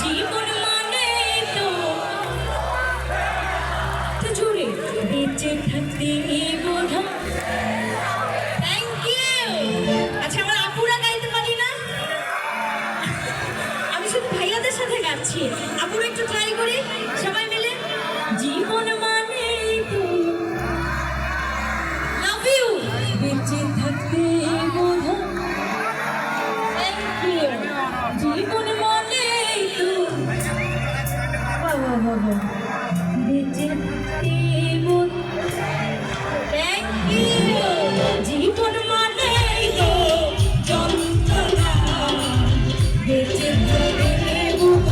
জীবন মানে তো জোরে বেঁচে থাকতে বোধ। Thank you. আচ্ছা আমার আপুরা গাইতে পারি না, আমি শুধু ভাইয়াদের সাথে গাচ্ছি। আপুরা একটু ট্রাই করি সবাই মিলে। জীবন মানে তো লাভ ইউ বেঁচে থাকতে বোধ। Thank you. জীবন মানে তো বেঁচে থাকতে বোধ। Thank you. জীবন মানে তো যন্ত্রণা বেঁচে থাকতে বোধ।